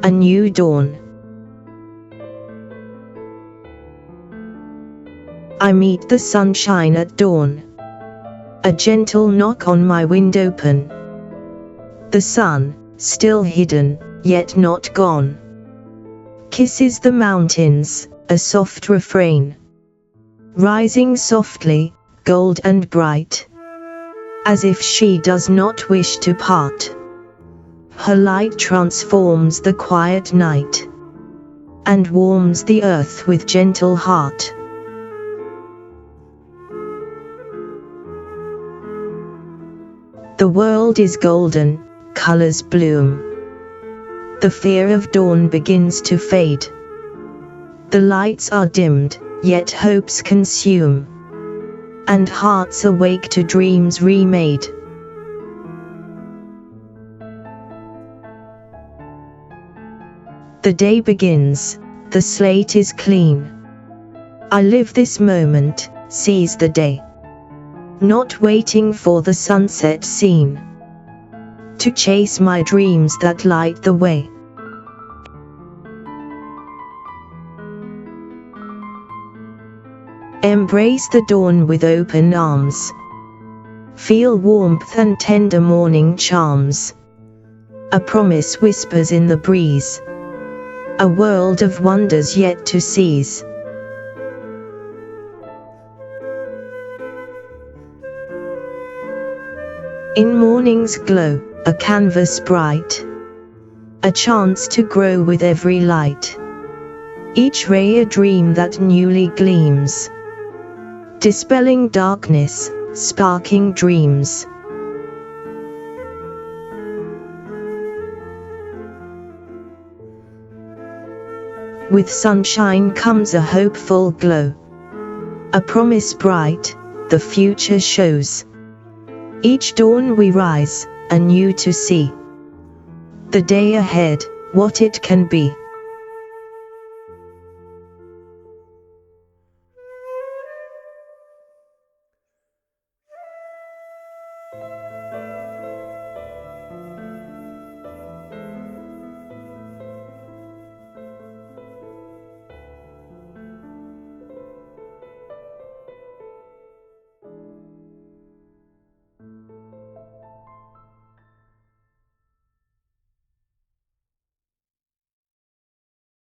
A new dawn. I meet the sunshine at dawn. A gentle knock on my windowpane. The sun, still hidden, yet not gone, kisses the mountains, a soft refrain, rising softly, gold and bright, as if she does not wish to part. Her light transforms the quiet night, and warms the earth with gentle heart. The world is golden, colors bloom. The fear of dawn begins to fade. The lights are dimmed, yet hopes consume, and hearts awake to dreams remade. The day begins, the slate is clean. I live this moment, seize the day, not waiting for the sunset scene, to chase my dreams that light the way. Embrace the dawn with open arms. Feel warmth and tender morning charms. A promise whispers in the breeze, a world of wonders yet to seize. In morning's glow, a canvas bright, a chance to grow with every light. Each ray a dream that newly gleams, dispelling darkness, sparking dreams. With sunshine comes a hopeful glow, a promise bright, the future shows. Each dawn we rise, anew to see the day ahead, what it can be.